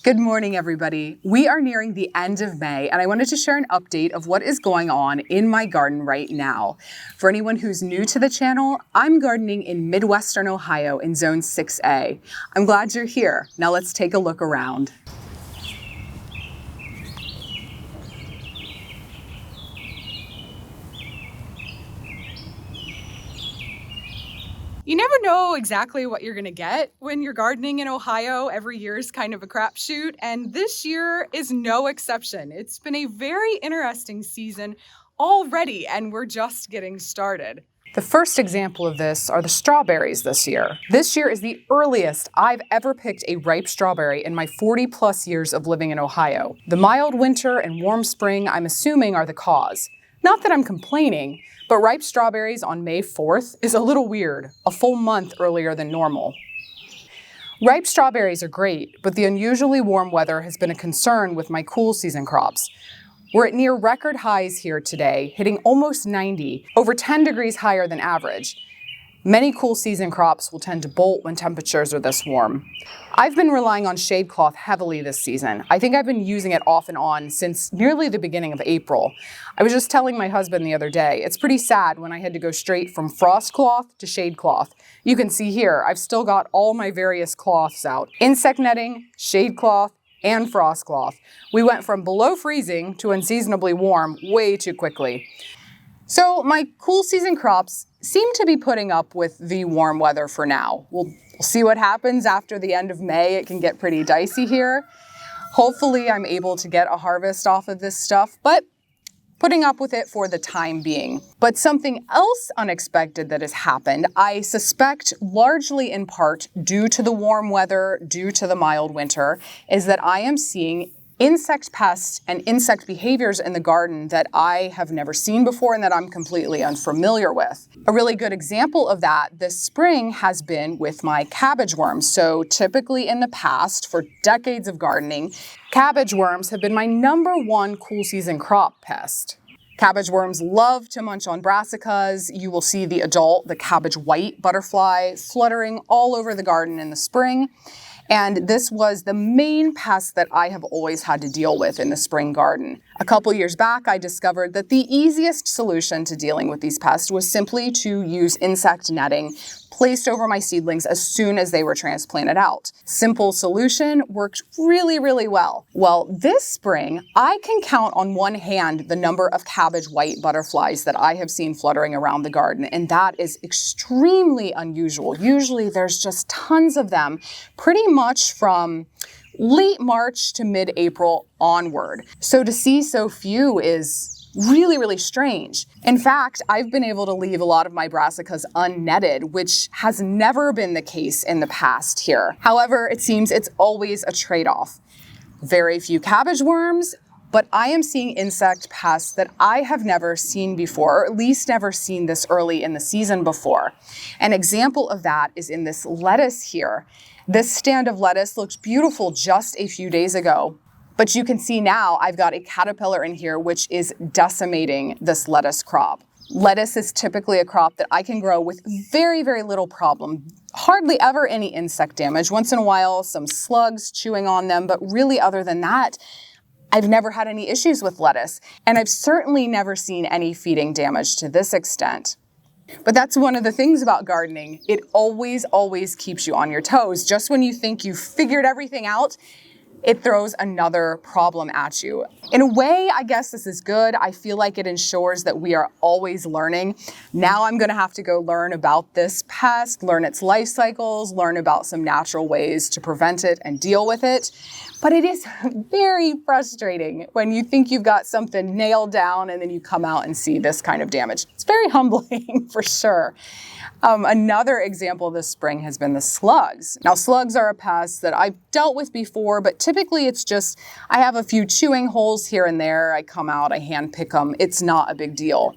Good morning, everybody. We are nearing the end of May, and I wanted to share an update of what is going on in my garden right now. For anyone who's new to the channel, I'm gardening in Midwestern Ohio in Zone 6A. I'm glad you're here. Now let's take a look around. You never know exactly what you're going to get when you're gardening in Ohio. Every year is kind of a crapshoot, and this year is no exception. It's been a very interesting season already, and we're just getting started. The first example of this are the strawberries this year. This year is the earliest I've ever picked a ripe strawberry in my 40+ years of living in Ohio. The mild winter and warm spring, I'm assuming, are the cause. Not that I'm complaining, but ripe strawberries on May 4th is a little weird, a full month earlier than normal. Ripe strawberries are great, but the unusually warm weather has been a concern with my cool season crops. We're at near record highs here today, hitting almost 90, over 10 degrees higher than average. Many cool season crops will tend to bolt when temperatures are this warm. I've been relying on shade cloth heavily this season. I think I've been using it off and on since nearly the beginning of April. I was just telling my husband the other day, it's pretty sad when I had to go straight from frost cloth to shade cloth. You can see here, I've still got all my various cloths out. Insect netting, shade cloth, and frost cloth. We went from below freezing to unseasonably warm way too quickly. So my cool season crops seem to be putting up with the warm weather for now. We'll see what happens after the end of May. It can get pretty dicey here. Hopefully I'm able to get a harvest off of this stuff, but putting up with it for the time being. But something else unexpected that has happened, I suspect largely in part due to the warm weather, due to the mild winter, is that I am seeing insect pests and insect behaviors in the garden that I have never seen before and that I'm completely unfamiliar with. A really good example of that this spring has been with my cabbage worms. So typically in the past, for decades of gardening, cabbage worms have been my #1 cool season crop pest. Cabbage worms love to munch on brassicas. You will see the adult, the cabbage white butterfly, fluttering all over the garden in the spring. And this was the main pest that I have always had to deal with in the spring garden. A couple years back, I discovered that the easiest solution to dealing with these pests was simply to use insect netting placed over my seedlings as soon as they were transplanted out. Simple solution, worked really, really well. Well, this spring, I can count on one hand the number of cabbage white butterflies that I have seen fluttering around the garden, and that is extremely unusual. Usually there's just tons of them, pretty much from late March to mid-April onward. So to see so few is really, really strange. In fact, I've been able to leave a lot of my brassicas unnetted, which has never been the case in the past here. However, it seems it's always a trade-off. Very few cabbage worms, but I am seeing insect pests that I have never seen before, or at least never seen this early in the season before. An example of that is in this lettuce here. This stand of lettuce looked beautiful just a few days ago. But you can see now I've got a caterpillar in here which is decimating this lettuce crop. Lettuce is typically a crop that I can grow with very, very little problem. Hardly ever any insect damage. Once in a while, some slugs chewing on them, but really other than that, I've never had any issues with lettuce. And I've certainly never seen any feeding damage to this extent. But that's one of the things about gardening. It always, always keeps you on your toes. Just when you think you've figured everything out, it throws another problem at you. In a way, I guess this is good. I feel like it ensures that we are always learning. Now I'm gonna have to go learn about this pest, learn its life cycles, learn about some natural ways to prevent it and deal with it. But it is very frustrating when you think you've got something nailed down and then you come out and see this kind of damage. It's very humbling for sure. Another example this spring has been the slugs. Now, slugs are a pest that I've dealt with before, but typically it's just, I have a few chewing holes here and there. I come out, I hand pick them. It's not a big deal.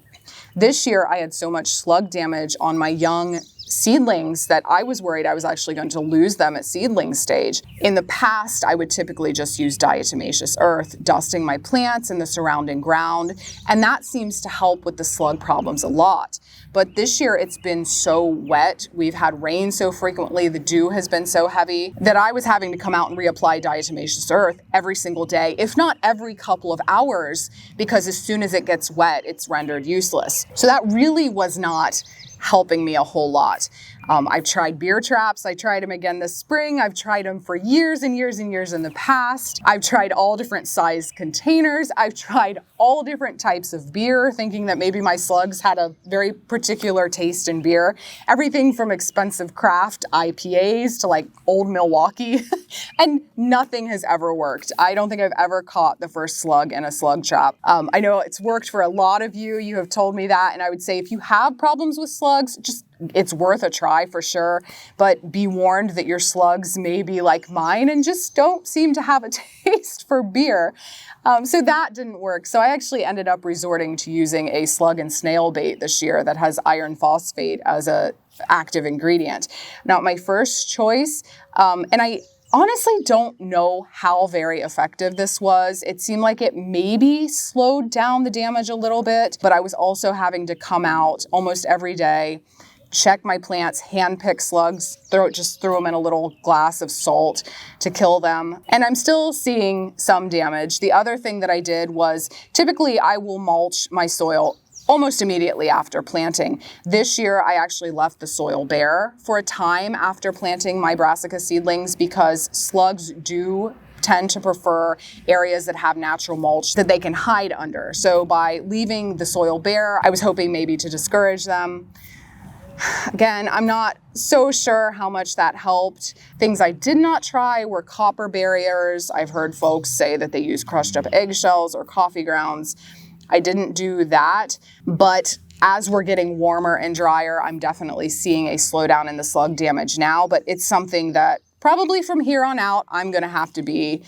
This year, I had so much slug damage on my young seedlings that I was worried I was actually going to lose them at seedling stage. In the past, I would typically just use diatomaceous earth, dusting my plants and the surrounding ground, and that seems to help with the slug problems a lot. But this year it's been so wet, we've had rain so frequently, the dew has been so heavy that I was having to come out and reapply diatomaceous earth every single day, if not every couple of hours, because as soon as it gets wet, it's rendered useless. So that really was not helping me a whole lot. I've tried beer traps. I tried them again this spring. I've tried them for years and years and years in the past. I've tried all different size containers. I've tried all different types of beer, thinking that maybe my slugs had a very particular taste in beer. Everything from expensive craft IPAs to like old Milwaukee, and nothing has ever worked. I don't think I've ever caught the first slug in a slug trap. I know it's worked for a lot of you. You have told me that, and I would say if you have problems with slugs, it's worth a try for sure, but be warned that your slugs may be like mine and just don't seem to have a taste for beer. So that didn't work. So I actually ended up resorting to using a slug and snail bait this year that has iron phosphate as a active ingredient. Not my first choice, and I honestly don't know how very effective this was. It seemed like it maybe slowed down the damage a little bit, but I was also having to come out almost every day, check my plants, handpick slugs, just throw them in a little glass of salt to kill them. And I'm still seeing some damage. The other thing that I did was typically I will mulch my soil almost immediately after planting. This year, I actually left the soil bare for a time after planting my brassica seedlings because slugs do tend to prefer areas that have natural mulch that they can hide under. So by leaving the soil bare, I was hoping maybe to discourage them. Again, I'm not so sure how much that helped. Things I did not try were copper barriers. I've heard folks say that they use crushed up eggshells or coffee grounds. I didn't do that, but as we're getting warmer and drier, I'm definitely seeing a slowdown in the slug damage now, but it's something that probably from here on out, I'm going to have to be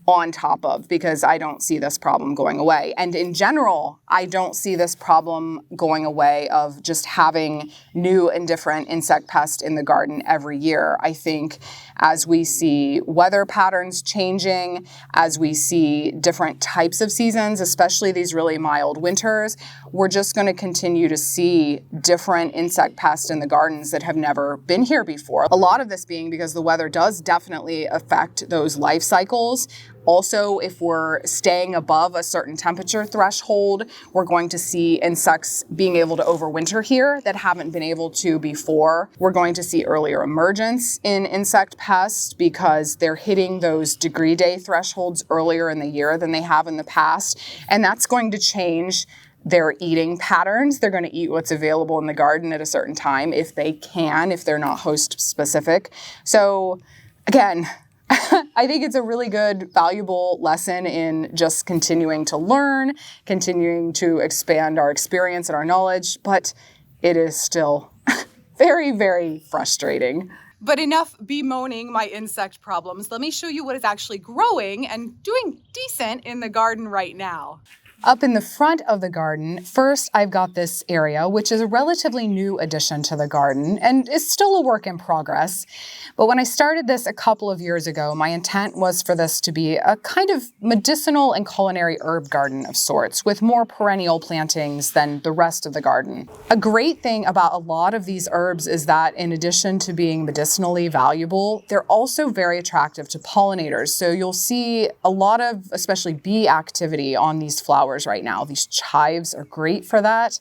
on top of because I don't see this problem going away. And in general, I don't see this problem going away of just having new and different insect pests in the garden every year. I think as we see weather patterns changing, as we see different types of seasons, especially these really mild winters, we're just going to continue to see different insect pests in the gardens that have never been here before. A lot of this being because the weather does definitely affect those life cycles. Also, if we're staying above a certain temperature threshold, we're going to see insects being able to overwinter here that haven't been able to before. We're going to see earlier emergence in insect pests because they're hitting those degree day thresholds earlier in the year than they have in the past. And that's going to change their eating patterns. They're going to eat what's available in the garden at a certain time if they can, if they're not host specific. So again, I think it's a really good, valuable lesson in just continuing to learn, continuing to expand our experience and our knowledge, but it is still very, very frustrating. But enough bemoaning my insect problems. Let me show you what is actually growing and doing decent in the garden right now. Up in the front of the garden, first I've got this area, which is a relatively new addition to the garden and is still a work in progress. But when I started this a couple of years ago, my intent was for this to be a kind of medicinal and culinary herb garden of sorts with more perennial plantings than the rest of the garden. A great thing about a lot of these herbs is that in addition to being medicinally valuable, they're also very attractive to pollinators. So you'll see a lot of, especially bee activity on these flowers right now. These chives are great for that.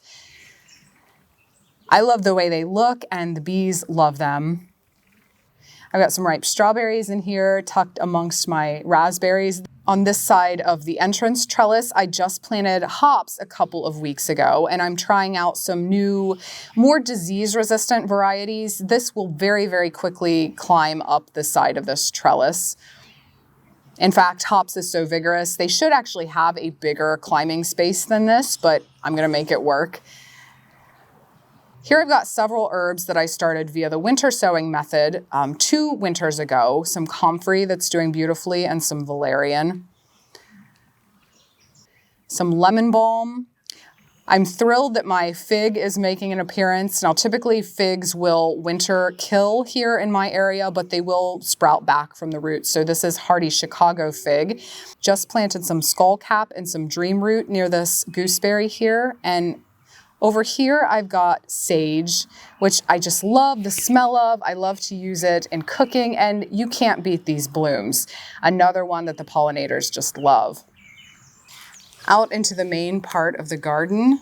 I love the way they look and the bees love them. I've got some ripe strawberries in here tucked amongst my raspberries. On this side of the entrance trellis, I just planted hops a couple of weeks ago, and I'm trying out some new, more disease-resistant varieties. This will very, very quickly climb up the side of this trellis. In fact, hops is so vigorous, they should actually have a bigger climbing space than this, but I'm going to make it work. Here I've got several herbs that I started via the winter sowing method 2 winters ago. Some comfrey that's doing beautifully and some valerian. Some lemon balm. I'm thrilled that my fig is making an appearance. Now, typically figs will winter kill here in my area, but they will sprout back from the roots. So this is hardy Chicago fig. Just planted some skullcap and some dream root near this gooseberry here. And over here, I've got sage, which I just love the smell of. I love to use it in cooking, and you can't beat these blooms. Another one that the pollinators just love. Out into the main part of the garden,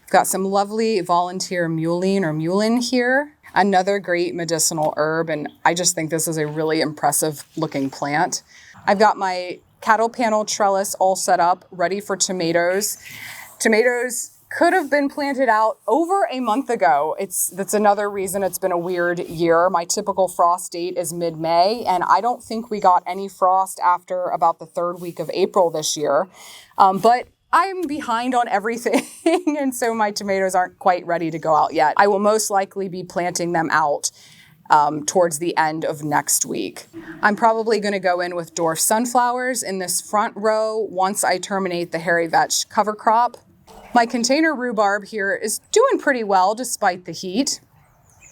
I've got some lovely volunteer mullein here. Another great medicinal herb, and I just think this is a really impressive looking plant. I've got my cattle panel trellis all set up, ready for tomatoes. Tomatoes could have been planted out over a month ago. That's another reason it's been a weird year. My typical frost date is mid-May, and I don't think we got any frost after about the third week of April this year. But I'm behind on everything, and so my tomatoes aren't quite ready to go out yet. I will most likely be planting them out towards the end of next week. I'm probably going to go in with dwarf sunflowers in this front row once I terminate the hairy vetch cover crop. My container rhubarb here is doing pretty well despite the heat.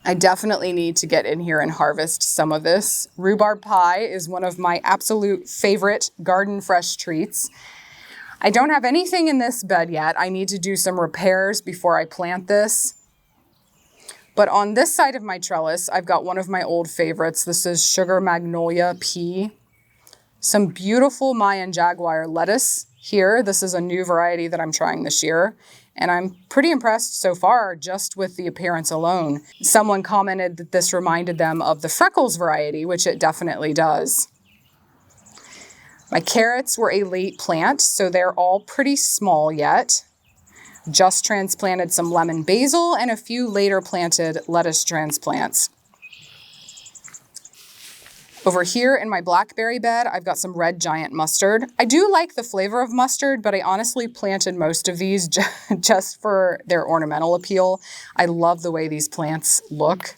I definitely need to get in here and harvest some of this. Rhubarb pie is one of my absolute favorite garden fresh treats. I don't have anything in this bed yet. I need to do some repairs before I plant this. But on this side of my trellis, I've got one of my old favorites. This is sugar magnolia pea. Some beautiful Mayan jaguar lettuce here. This is a new variety that I'm trying this year, and I'm pretty impressed so far just with the appearance alone. Someone commented that this reminded them of the freckles variety, which it definitely does. My carrots were a late plant, so they're all pretty small yet. Just transplanted some lemon basil and a few later planted lettuce transplants. Over here in my blackberry bed, I've got some red giant mustard. I do like the flavor of mustard, but I honestly planted most of these just for their ornamental appeal. I love the way these plants look.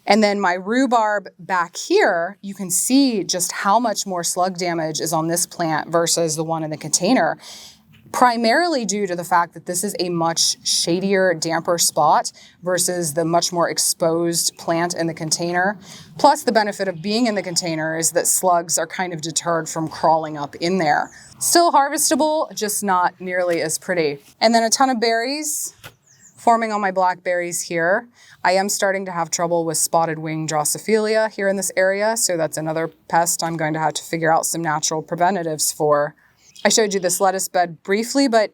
And then my rhubarb back here, you can see just how much more slug damage is on this plant versus the one in the container. Primarily due to the fact that this is a much shadier, damper spot versus the much more exposed plant in the container. Plus, the benefit of being in the container is that slugs are kind of deterred from crawling up in there. Still harvestable, just not nearly as pretty. And then a ton of berries forming on my blackberries here. I am starting to have trouble with spotted wing Drosophila here in this area, so that's another pest I'm going to have to figure out some natural preventatives for. I showed you this lettuce bed briefly, but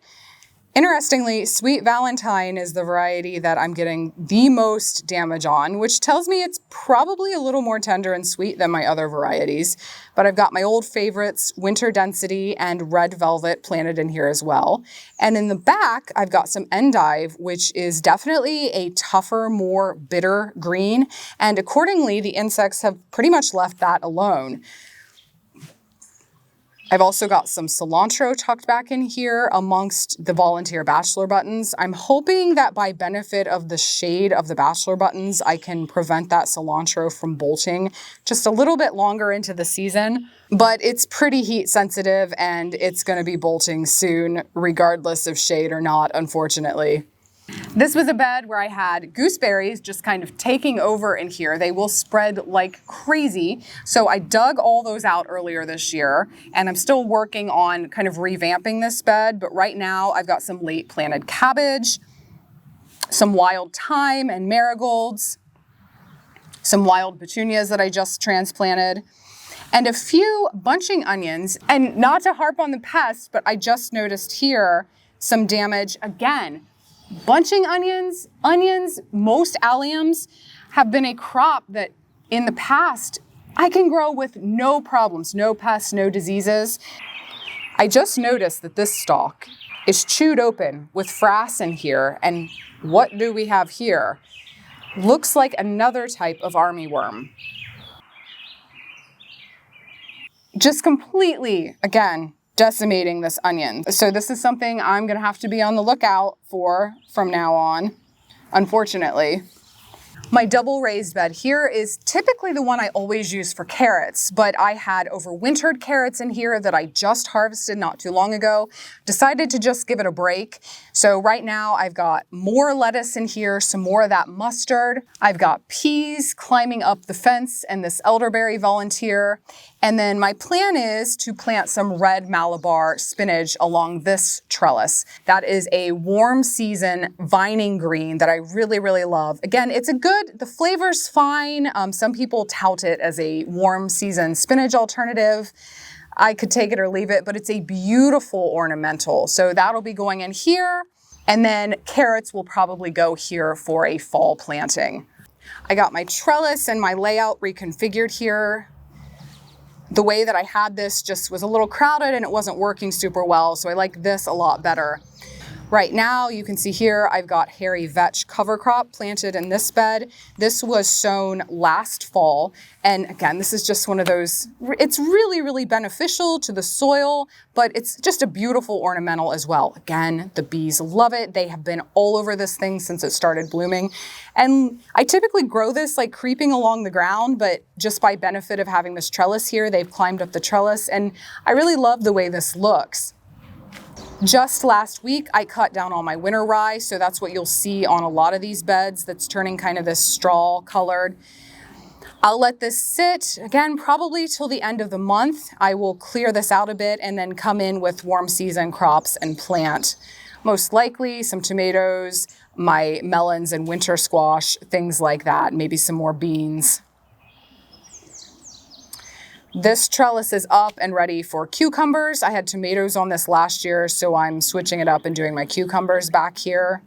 interestingly, Sweet Valentine is the variety that I'm getting the most damage on, which tells me it's probably a little more tender and sweet than my other varieties. But I've got my old favorites, Winter Density and Red Velvet, planted in here as well. And in the back, I've got some endive, which is definitely a tougher, more bitter green. And accordingly, the insects have pretty much left that alone. I've also got some cilantro tucked back in here amongst the volunteer bachelor buttons. I'm hoping that by benefit of the shade of the bachelor buttons, I can prevent that cilantro from bolting just a little bit longer into the season. But it's pretty heat sensitive and it's going to be bolting soon, regardless of shade or not, unfortunately. This was a bed where I had gooseberries just kind of taking over in here. They will spread like crazy. So I dug all those out earlier this year, and I'm still working on kind of revamping this bed. But right now I've got some late planted cabbage, some wild thyme and marigolds, some wild petunias that I just transplanted, and a few bunching onions. And not to harp on the pest, but I just noticed here some damage again. Bunching onions, most alliums have been a crop that in the past I can grow with no problems, no pests, no diseases. I just noticed that this stalk is chewed open with frass in here, and what do we have here? Looks like another type of armyworm. Just completely, again, decimating this onion. So this is something I'm gonna have to be on the lookout for from now on, unfortunately. My double raised bed here is typically the one I always use for carrots, but I had overwintered carrots in here that I just harvested not too long ago. Decided to just give it a break. So right now I've got more lettuce in here, some more of that mustard. I've got peas climbing up the fence and this elderberry volunteer. And then my plan is to plant some red Malabar spinach along this trellis. That is a warm season vining green that I really, really love. Again, the flavor's fine. Some people tout it as a warm season spinach alternative. I could take it or leave it, but it's a beautiful ornamental. So that'll be going in here. And then carrots will probably go here for a fall planting. I got my trellis and my layout reconfigured here. The way that I had this just was a little crowded and it wasn't working super well, so I like this a lot better. Right now, you can see here, I've got hairy vetch cover crop planted in this bed. This was sown last fall. And again, this is just one of those, it's really, really beneficial to the soil, but it's just a beautiful ornamental as well. Again, the bees love it. They have been all over this thing since it started blooming. And I typically grow this like creeping along the ground, but just by benefit of having this trellis here, they've climbed up the trellis. And I really love the way this looks. Just last week, I cut down all my winter rye, so that's what you'll see on a lot of these beds that's turning kind of this straw colored. I'll let this sit, again, probably till the end of the month. I will clear this out a bit and then come in with warm season crops and plant. Most likely some tomatoes, my melons and winter squash, things like that, maybe some more beans. This trellis is up and ready for cucumbers. I had tomatoes on this last year, so I'm switching it up and doing my cucumbers back here.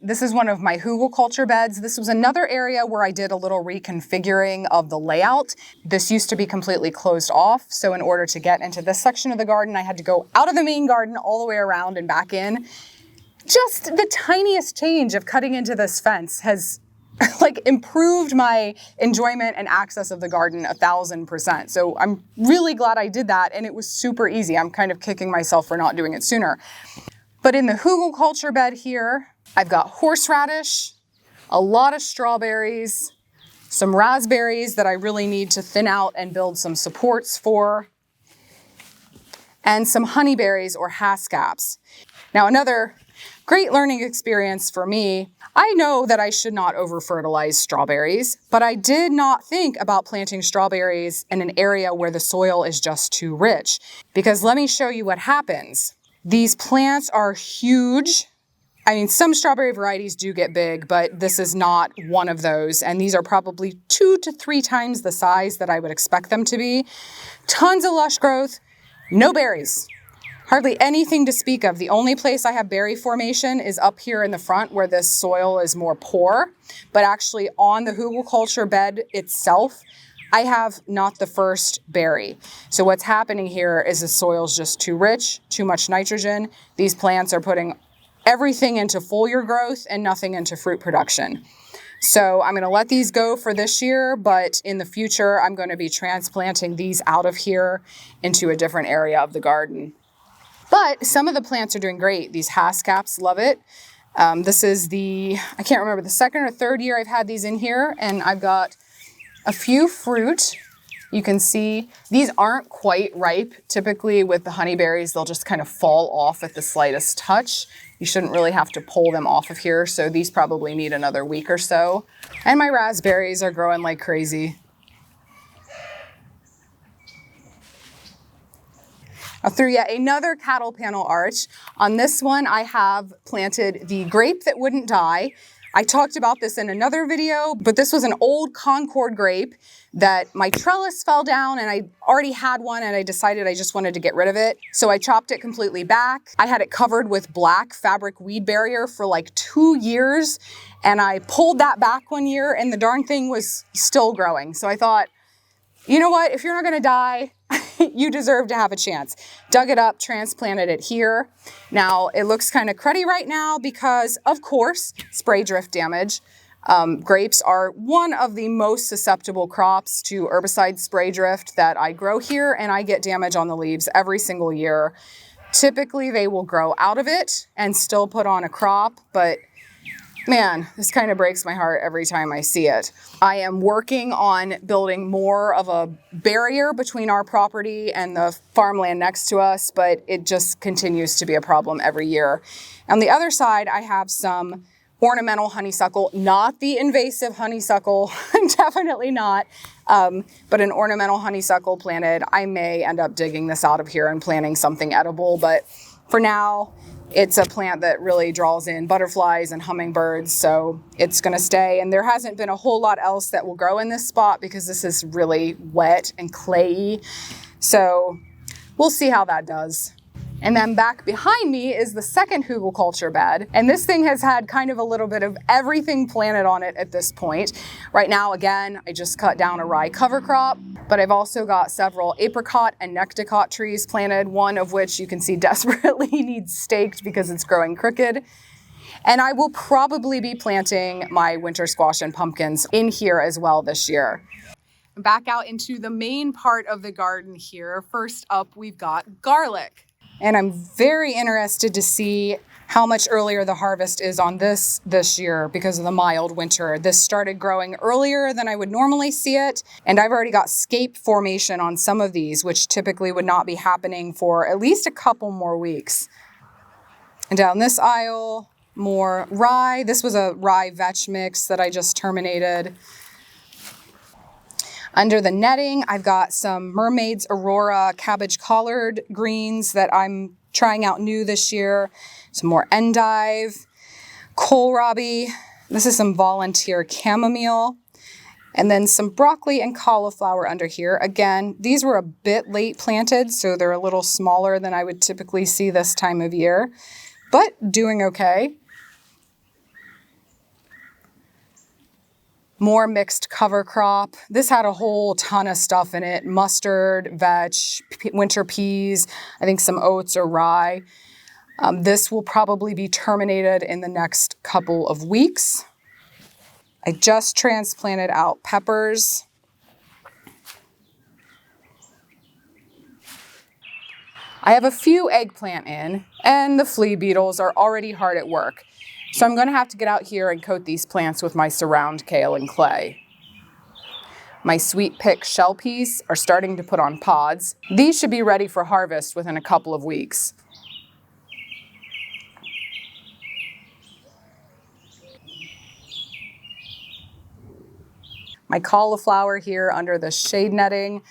This is one of my hugelkultur beds. This was another area where I did a little reconfiguring of the layout. This used to be completely closed off, so in order to get into this section of the garden, I had to go out of the main garden all the way around and back in. Just the tiniest change of cutting into this fence has like improved my enjoyment and access of the garden 1,000%. So I'm really glad I did that, and it was super easy. I'm kind of kicking myself for not doing it sooner. But in the hugelkultur bed here, I've got horseradish, a lot of strawberries, some raspberries that I really need to thin out and build some supports for, and some honeyberries or haskaps. Now, another great learning experience for me. I know that I should not over-fertilize strawberries, but I did not think about planting strawberries in an area where the soil is just too rich. Because let me show you what happens. These plants are huge. I mean, some strawberry varieties do get big, but this is not one of those. And these are probably 2 to 3 times the size that I would expect them to be. Tons of lush growth, no berries. Hardly anything to speak of. The only place I have berry formation is up here in the front where this soil is more poor, but actually on the hugelkultur bed itself, I have not the first berry. So what's happening here is the soil's just too rich, too much nitrogen. These plants are putting everything into foliar growth and nothing into fruit production. So I'm going to let these go for this year, but in the future, I'm going to be transplanting these out of here into a different area of the garden. But some of the plants are doing great. These haskaps love it. This is I can't remember, the second or third year I've had these in here, and I've got a few fruit. You can see these aren't quite ripe. Typically with the honeyberries, they'll just kind of fall off at the slightest touch. You shouldn't really have to pull them off of here, so these probably need another week or so. And my raspberries are growing like crazy. Through yet another cattle panel arch. On this one, I have planted the grape that wouldn't die. I talked about this in another video, but this was an old Concord grape that my trellis fell down, and I already had one, and I decided I just wanted to get rid of it. So I chopped it completely back. I had it covered with black fabric weed barrier for like 2 years, and I pulled that back one year, and the darn thing was still growing. So I thought, you know what, if you're not gonna die, you deserve to have a chance. Dug it up, transplanted it here. Now it looks kind of cruddy right now because, of course, spray drift damage. Grapes are one of the most susceptible crops to herbicide spray drift that I grow here, and I get damage on the leaves every single year. Typically they will grow out of it and still put on a crop, but man, this kind of breaks my heart every time I see it. I am working on building more of a barrier between our property and the farmland next to us, but it just continues to be a problem every year. On the other side, I have some ornamental honeysuckle, not the invasive honeysuckle, definitely not, but an ornamental honeysuckle planted. I may end up digging this out of here and planting something edible, but for now, it's a plant that really draws in butterflies and hummingbirds, so it's going to stay. And there hasn't been a whole lot else that will grow in this spot because this is really wet and clayey. So we'll see how that does. And then back behind me is the second hugelkultur bed. And this thing has had kind of a little bit of everything planted on it at this point. Right now, again, I just cut down a rye cover crop, but I've also got several apricot and necticot trees planted, one of which you can see desperately needs staked because it's growing crooked. And I will probably be planting my winter squash and pumpkins in here as well this year. Back out into the main part of the garden here. First up, we've got garlic. And I'm very interested to see how much earlier the harvest is on this year because of the mild winter. This started growing earlier than I would normally see it. And I've already got scape formation on some of these, which typically would not be happening for at least a couple more weeks. And down this aisle, more rye. This was a rye vetch mix that I just terminated. Under the netting, I've got some Mermaid's Aurora cabbage collard greens that I'm trying out new this year. Some more endive, kohlrabi. This is some volunteer chamomile. And then some broccoli and cauliflower under here. Again, these were a bit late planted, so they're a little smaller than I would typically see this time of year, but doing okay. More mixed cover crop. This had a whole ton of stuff in it. Mustard, vetch, winter peas, I think some oats or rye. This will probably be terminated in the next couple of weeks. I just transplanted out peppers. I have a few eggplant in, and the flea beetles are already hard at work. So I'm going to have to get out here and coat these plants with my surround kale and clay. My sweet pick shell peas are starting to put on pods. These should be ready for harvest within a couple of weeks. My cauliflower here under the shade netting.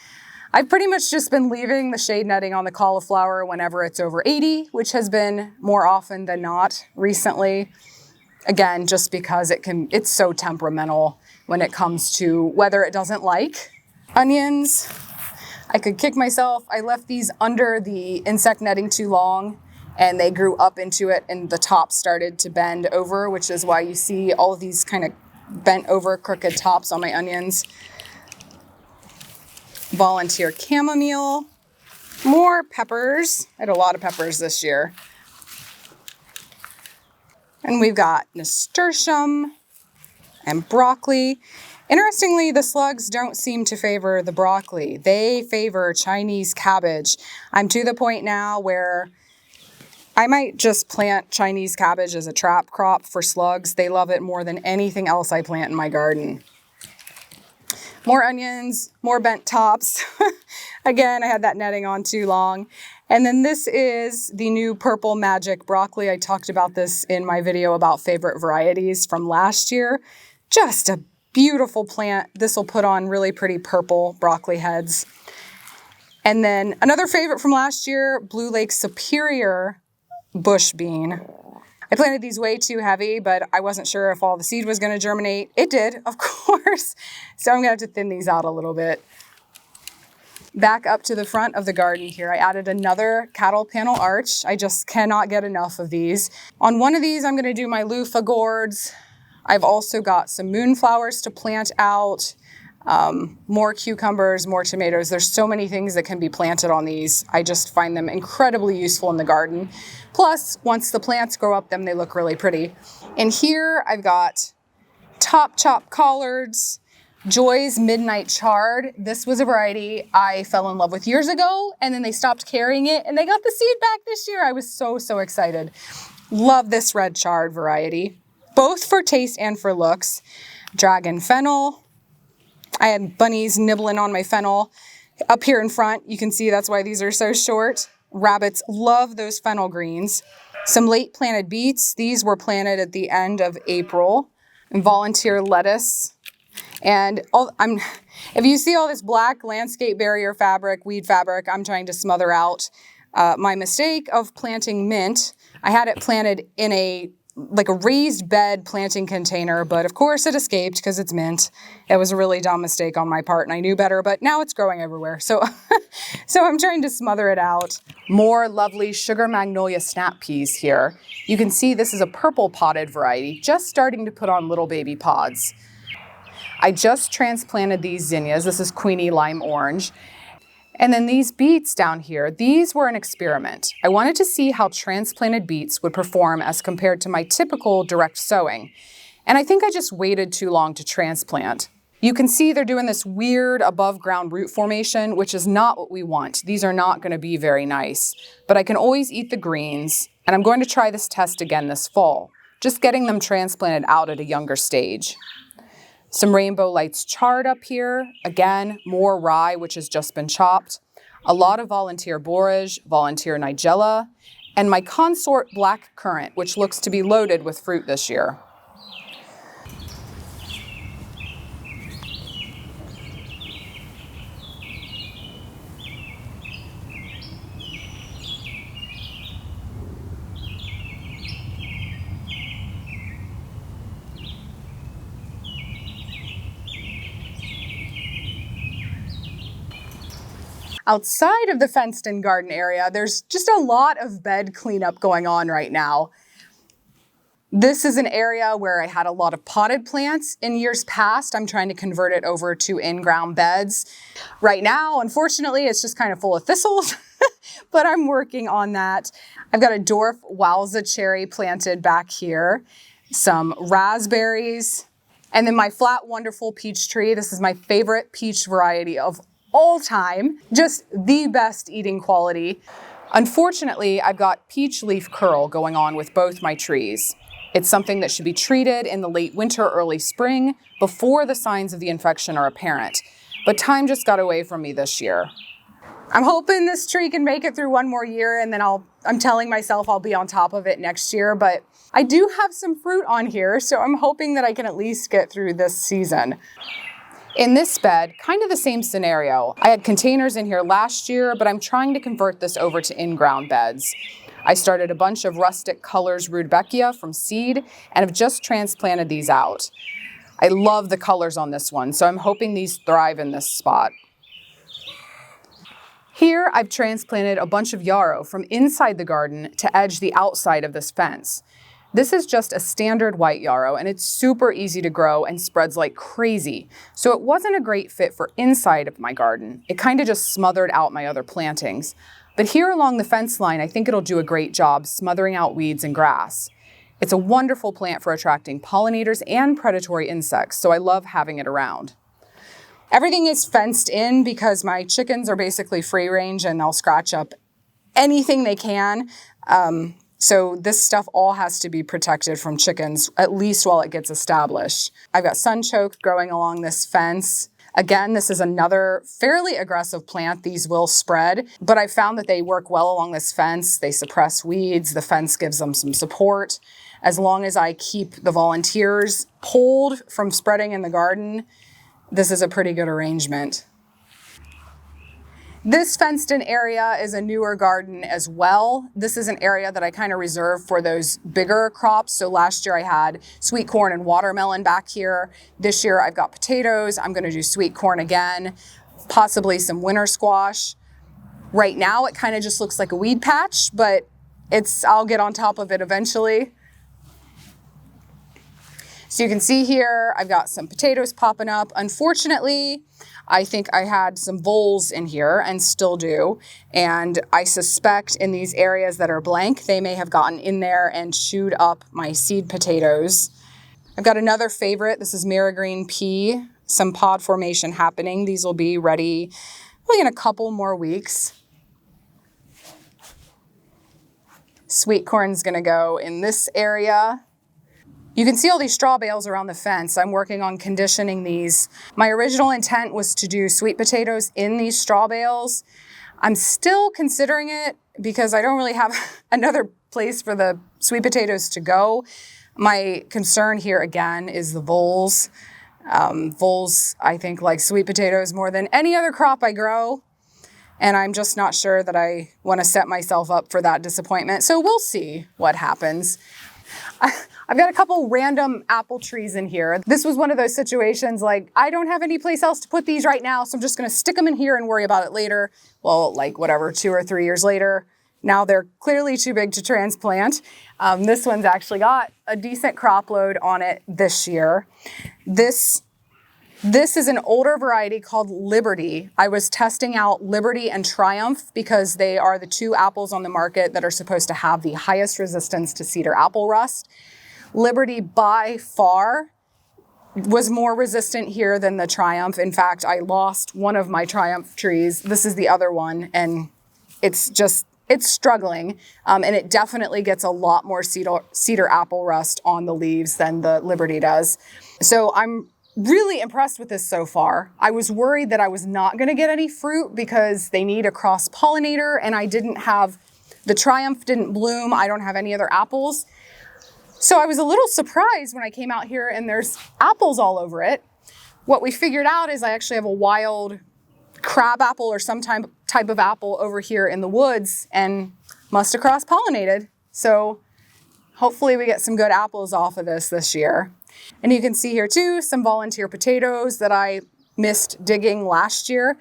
I've pretty much just been leaving the shade netting on the cauliflower whenever it's over 80, which has been more often than not recently. Again, just because it's so temperamental when it comes to whether it doesn't like. Onions, I could kick myself. I left these under the insect netting too long and they grew up into it and the top started to bend over, which is why you see all of these kind of bent over crooked tops on my onions. Volunteer chamomile, more peppers. I had a lot of peppers this year. And we've got nasturtium and broccoli. Interestingly, the slugs don't seem to favor the broccoli. They favor Chinese cabbage. I'm to the point now where I might just plant Chinese cabbage as a trap crop for slugs. They love it more than anything else I plant in my garden. More onions, more bent tops. Again, I had that netting on too long. And then this is the new Purple Magic broccoli. I talked about this in my video about favorite varieties from last year. Just a beautiful plant. This will put on really pretty purple broccoli heads. And then another favorite from last year, Blue Lake Superior bush bean. I planted these way too heavy, but I wasn't sure if all the seed was going to germinate. It did, of course. So I'm going to have to thin these out a little bit. Back up to the front of the garden here, I added another cattle panel arch. I just cannot get enough of these. On one of these, I'm going to do my loofah gourds. I've also got some moonflowers to plant out, more cucumbers, more tomatoes. There's so many things that can be planted on these. I just find them incredibly useful in the garden. Plus, once the plants grow up, then they look really pretty. And here I've got top chop collards, Joy's Midnight Chard. This was a variety I fell in love with years ago, and then they stopped carrying it and they got the seed back this year. I was so excited. Love this red chard variety, both for taste and for looks. Dragon fennel. I had bunnies nibbling on my fennel. Up here in front, you can see that's why these are so short. Rabbits love those fennel greens. Some late planted beets. These were planted at the end of April. And volunteer lettuce. And if you see all this black landscape barrier fabric, weed fabric, I'm trying to smother out my mistake of planting mint. I had it planted in a raised bed planting container, but of course it escaped because it's mint. It was a really dumb mistake on my part and I knew better, but now it's growing everywhere. So I'm trying to smother it out. More lovely sugar magnolia snap peas here. You can see this is a purple potted variety, just starting to put on little baby pods. I just transplanted these zinnias. This is Queenie Lime Orange. And then these beets down here, these were an experiment. I wanted to see how transplanted beets would perform as compared to my typical direct sowing. And I think I just waited too long to transplant. You can see they're doing this weird above ground root formation, which is not what we want. These are not going to be very nice, but I can always eat the greens. And I'm going to try this test again this fall, just getting them transplanted out at a younger stage. Some Rainbow Lights chard up here. Again, more rye, which has just been chopped. A lot of volunteer borage, volunteer nigella, and my consort black currant, which looks to be loaded with fruit this year. Outside of the fenced-in garden area, there's just a lot of bed cleanup going on right now. This is an area where I had a lot of potted plants in years past. I'm trying to convert it over to in-ground beds. Right now, unfortunately, it's just kind of full of thistles, but I'm working on that. I've got a dwarf wowza cherry planted back here, some raspberries, and then my flat wonderful peach tree. This is my favorite peach variety of all time, just the best eating quality. Unfortunately, I've got peach leaf curl going on with both my trees. It's something that should be treated in the late winter, early spring, before the signs of the infection are apparent. But time just got away from me this year. I'm hoping this tree can make it through one more year and then I'm telling myself I'll be on top of it next year, but I do have some fruit on here, so I'm hoping that I can at least get through this season. In this bed, kind of the same scenario. I had containers in here last year, but I'm trying to convert this over to in-ground beds. I started a bunch of rustic colors rudbeckia from seed and have just transplanted these out. I love the colors on this one, so I'm hoping these thrive in this spot. Here, I've transplanted a bunch of yarrow from inside the garden to edge the outside of this fence. This is just a standard white yarrow and it's super easy to grow and spreads like crazy. So it wasn't a great fit for inside of my garden. It kind of just smothered out my other plantings. But here along the fence line, I think it'll do a great job smothering out weeds and grass. It's a wonderful plant for attracting pollinators and predatory insects, so I love having it around. Everything is fenced in because my chickens are basically free range and they'll scratch up anything they can. So this stuff all has to be protected from chickens, at least while it gets established. I've got sunchoke growing along this fence. Again, this is another fairly aggressive plant. These will spread, but I found that they work well along this fence. They suppress weeds. The fence gives them some support. As long as I keep the volunteers pulled from spreading in the garden, this is a pretty good arrangement. This fenced-in area is a newer garden as well. This is an area that I kind of reserve for those bigger crops. So last year I had sweet corn and watermelon back here. This year I've got potatoes. I'm going to do sweet corn again, possibly some winter squash. Right now it kind of just looks like a weed patch, but I'll get on top of it eventually. So you can see here, I've got some potatoes popping up. Unfortunately, I think I had some voles in here and still do. And I suspect in these areas that are blank, they may have gotten in there and chewed up my seed potatoes. I've got another favorite. This is marigreen pea, some pod formation happening. These will be ready probably in a couple more weeks. Sweet corn's gonna go in this area. You can see all these straw bales around the fence. I'm working on conditioning these. My original intent was to do sweet potatoes in these straw bales. I'm still considering it because I don't really have another place for the sweet potatoes to go. My concern here again is the voles. Voles, I think, like sweet potatoes more than any other crop I grow. And I'm just not sure that I want to set myself up for that disappointment. So we'll see what happens. I've got a couple random apple trees in here. This was one of those situations like, I don't have any place else to put these right now, so I'm just gonna stick them in here and worry about it later. Well, like whatever, 2 or 3 years later, now they're clearly too big to transplant. This one's actually got a decent crop load on it this year. This is an older variety called Liberty. I was testing out Liberty and Triumph because they are the 2 apples on the market that are supposed to have the highest resistance to cedar apple rust. Liberty by far was more resistant here than the Triumph. In fact, I lost one of my Triumph trees. This is the other one, and it's struggling. And it definitely gets a lot more cedar apple rust on the leaves than the Liberty does. So I'm really impressed with this so far. I was worried that I was not going to get any fruit because they need a cross pollinator, and the Triumph didn't bloom. I don't have any other apples. So I was a little surprised when I came out here and there's apples all over it. What we figured out is I actually have a wild crab apple or some type of apple over here in the woods and must have cross-pollinated. So hopefully we get some good apples off of this year. And you can see here too, some volunteer potatoes that I missed digging last year.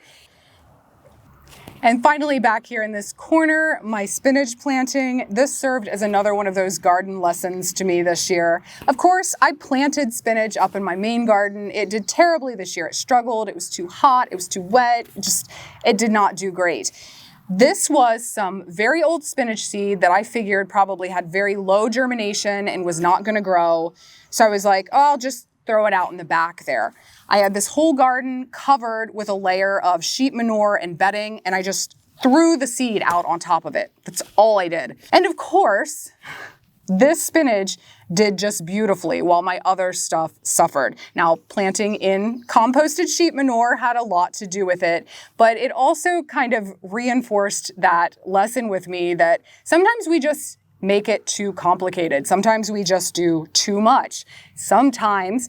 And finally, back here in this corner, my spinach planting. This served as another one of those garden lessons to me this year. Of course, I planted spinach up in my main garden. It did terribly this year. It struggled. It was too hot. It was too wet. It did not do great. This was some very old spinach seed that I figured probably had very low germination and was not going to grow. So I was like, oh, I'll just throw it out in the back there. I had this whole garden covered with a layer of sheep manure and bedding, and I just threw the seed out on top of it. That's all I did. And of course, this spinach did just beautifully while my other stuff suffered. Now, planting in composted sheep manure had a lot to do with it, but it also kind of reinforced that lesson with me that sometimes we just make it too complicated. Sometimes we just do too much. Sometimes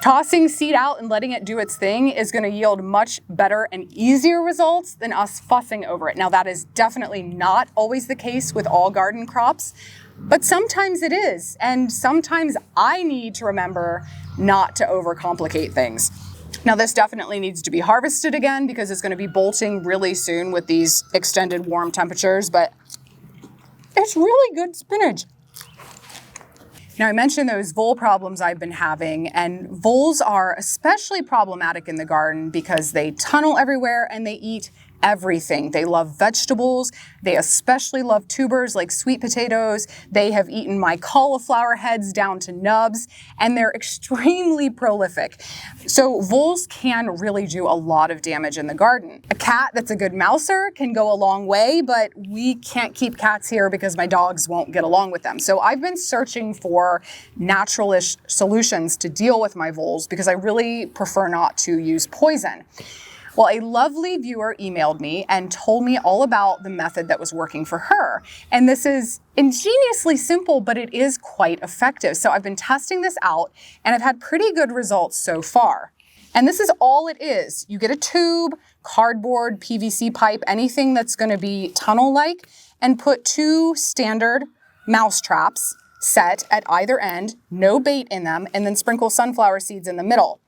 tossing seed out and letting it do its thing is going to yield much better and easier results than us fussing over it. Now, that is definitely not always the case with all garden crops, but sometimes it is. And sometimes I need to remember not to overcomplicate things. Now, this definitely needs to be harvested again because it's going to be bolting really soon with these extended warm temperatures, but it's really good spinach. Now, I mentioned those vole problems I've been having, and voles are especially problematic in the garden because they tunnel everywhere and they eat everything. They love vegetables. They especially love tubers like sweet potatoes. They have eaten my cauliflower heads down to nubs, and they're extremely prolific. So voles can really do a lot of damage in the garden. A cat that's a good mouser can go a long way, but we can't keep cats here because my dogs won't get along with them. So I've been searching for natural-ish solutions to deal with my voles because I really prefer not to use poison. Well, a lovely viewer emailed me and told me all about the method that was working for her. And this is ingeniously simple, but it is quite effective. So I've been testing this out and I've had pretty good results so far. And this is all it is. You get a tube, cardboard, PVC pipe, anything that's going to be tunnel-like, and put 2 standard mouse traps set at either end, no bait in them, and then sprinkle sunflower seeds in the middle.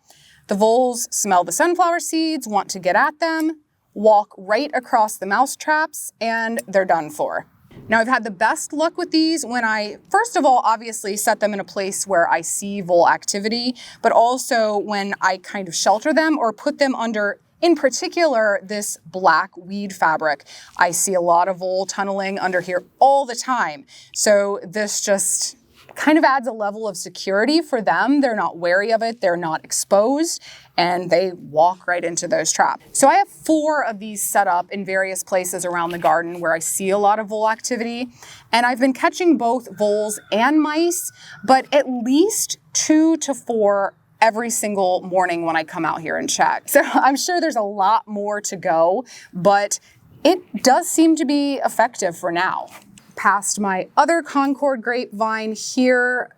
The voles smell the sunflower seeds, want to get at them, walk right across the mouse traps, and they're done for. Now, I've had the best luck with these when I, first of all, obviously set them in a place where I see vole activity, but also when I kind of shelter them or put them under, in particular, this black weed fabric. I see a lot of vole tunneling under here all the time. So this just kind of adds a level of security for them. They're not wary of it, they're not exposed, and they walk right into those traps. So I have 4 of these set up in various places around the garden where I see a lot of vole activity. And I've been catching both voles and mice, but at least 2 to 4 every single morning when I come out here and check. So I'm sure there's a lot more to go, but it does seem to be effective for now. Past my other Concord grapevine here.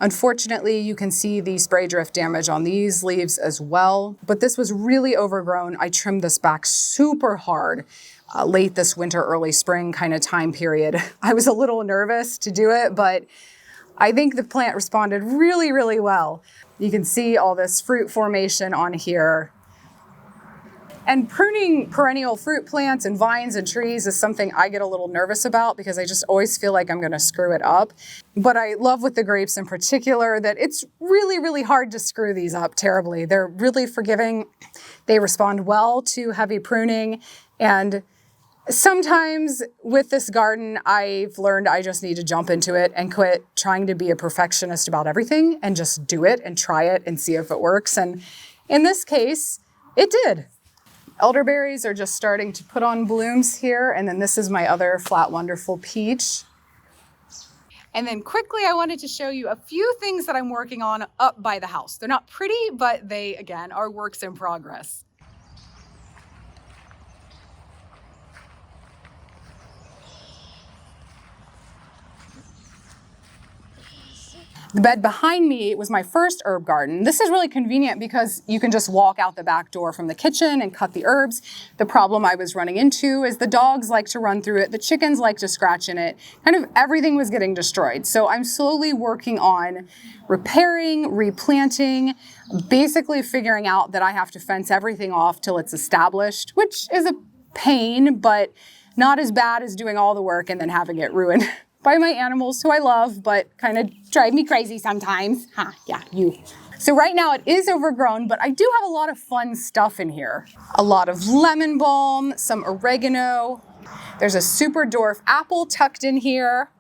Unfortunately, you can see the spray drift damage on these leaves as well, but this was really overgrown. I trimmed this back super hard late this winter, early spring kind of time period. I was a little nervous to do it, but I think the plant responded really, really well. You can see all this fruit formation on here. And pruning perennial fruit plants and vines and trees is something I get a little nervous about because I just always feel like I'm going to screw it up. But I love with the grapes in particular that it's really, really hard to screw these up terribly. They're really forgiving. They respond well to heavy pruning. And sometimes with this garden, I've learned I just need to jump into it and quit trying to be a perfectionist about everything and just do it and try it and see if it works. And in this case, it did. Elderberries are just starting to put on blooms here. And then this is my other Flat Wonderful peach. And then quickly, I wanted to show you a few things that I'm working on up by the house. They're not pretty, but they, again, are works in progress. The bed behind me was my first herb garden. This is really convenient because you can just walk out the back door from the kitchen and cut the herbs. The problem I was running into is the dogs like to run through it, the chickens like to scratch in it, kind of everything was getting destroyed. So I'm slowly working on repairing, replanting, basically figuring out that I have to fence everything off till it's established, which is a pain, but not as bad as doing all the work and then having it ruined by my animals who I love, but kind of drive me crazy sometimes. Yeah, you. So right now it is overgrown, but I do have a lot of fun stuff in here. A lot of lemon balm, some oregano. There's a super dwarf apple tucked in here.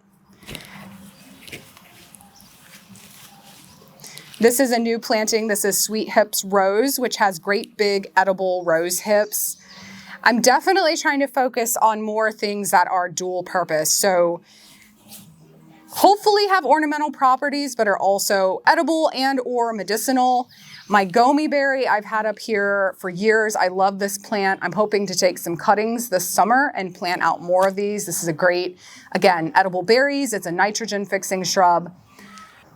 This is a new planting. This is Sweet Hips Rose, which has great big edible rose hips. I'm definitely trying to focus on more things that are dual purpose. So hopefully have ornamental properties, but are also edible and or medicinal. My gomi berry I've had up here for years. I love this plant. I'm hoping to take some cuttings this summer and plant out more of these. This is a great, again, edible berries. It's a nitrogen fixing shrub.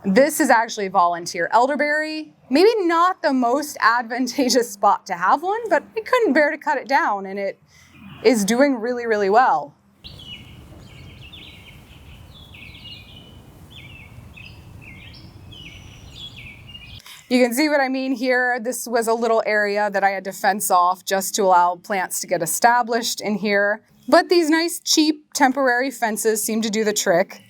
This is actually volunteer elderberry. Maybe not the most advantageous spot to have one, but I couldn't bear to cut it down and it is doing really, really well. You can see what I mean here. This was a little area that I had to fence off just to allow plants to get established in here. But these nice, cheap, temporary fences seem to do the trick.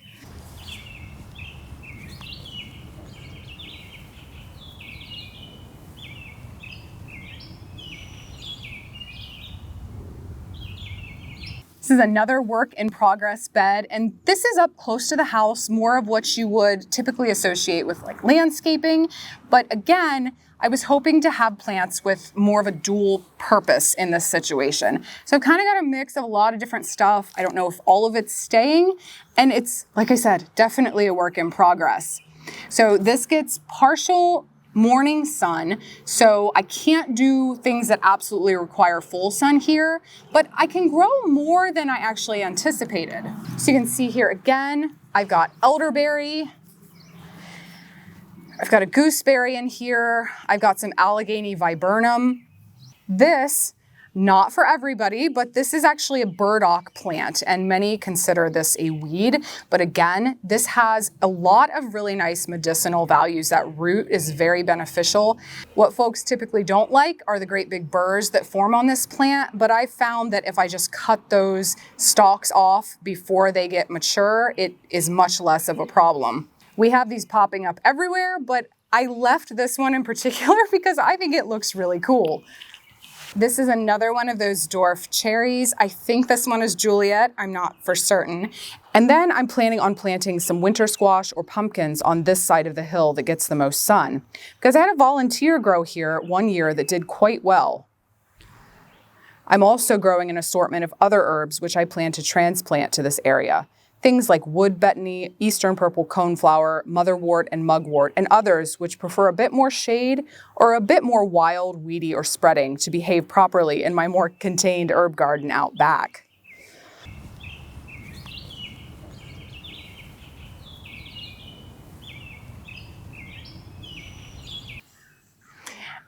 This is another work in progress bed, and this is up close to the house, more of what you would typically associate with like landscaping. But again, I was hoping to have plants with more of a dual purpose in this situation. So I've kind of got a mix of a lot of different stuff. I don't know if all of it's staying, and it's, like I said, definitely a work in progress. So this gets partial morning sun, so I can't do things that absolutely require full sun here, but I can grow more than I actually anticipated. So you can see here again, I've got elderberry, I've got a gooseberry in here, I've got some Allegheny viburnum. This, not for everybody, but this is actually a burdock plant, and many consider this a weed. But again, this has a lot of really nice medicinal values. That root is very beneficial. What folks typically don't like are the great big burrs that form on this plant, but I found that if I just cut those stalks off before they get mature, it is much less of a problem. We have these popping up everywhere, but I left this one in particular because I think it looks really cool. This is another one of those dwarf cherries. I think this one is Juliet. I'm not for certain. And then I'm planning on planting some winter squash or pumpkins on this side of the hill that gets the most sun. Because I had a volunteer grow here one year that did quite well. I'm also growing an assortment of other herbs which I plan to transplant to this area. Things like wood betony, eastern purple coneflower, motherwort, and mugwort, and others which prefer a bit more shade or a bit more wild, weedy, or spreading to behave properly in my more contained herb garden out back.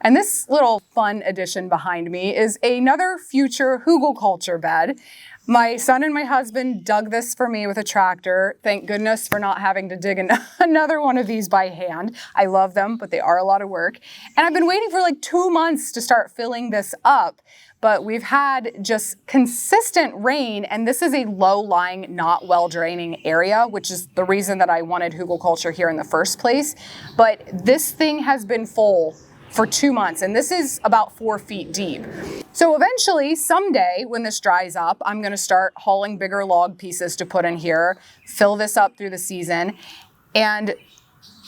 And this little fun addition behind me is another future hugelkultur bed. My son and my husband dug this for me with a tractor. Thank goodness for not having to dig another one of these by hand. I love them, but they are a lot of work. And I've been waiting for like 2 months to start filling this up, but we've had just consistent rain, and this is a low-lying, not well-draining area, which is the reason that I wanted hugelkultur here in the first place. But this thing has been full for 2 months, and this is about 4 feet deep. So eventually, someday, when this dries up, I'm gonna start hauling bigger log pieces to put in here, fill this up through the season, and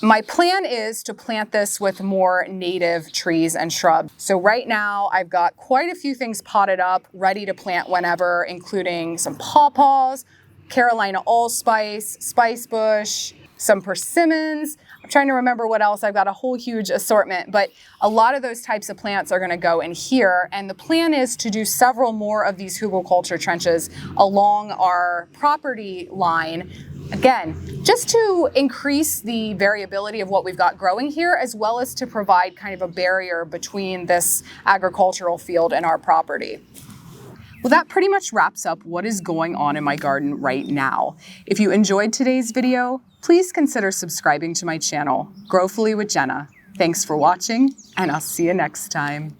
my plan is to plant this with more native trees and shrubs. So right now, I've got quite a few things potted up, ready to plant whenever, including some pawpaws, Carolina allspice, spicebush, some persimmons. I'm trying to remember what else. I've got a whole huge assortment, but a lot of those types of plants are gonna go in here. And the plan is to do several more of these hugelkultur trenches along our property line. Again, just to increase the variability of what we've got growing here, as well as to provide kind of a barrier between this agricultural field and our property. Well, that pretty much wraps up what is going on in my garden right now. If you enjoyed today's video, please consider subscribing to my channel, Growfully with Jenna. Thanks for watching, and I'll see you next time.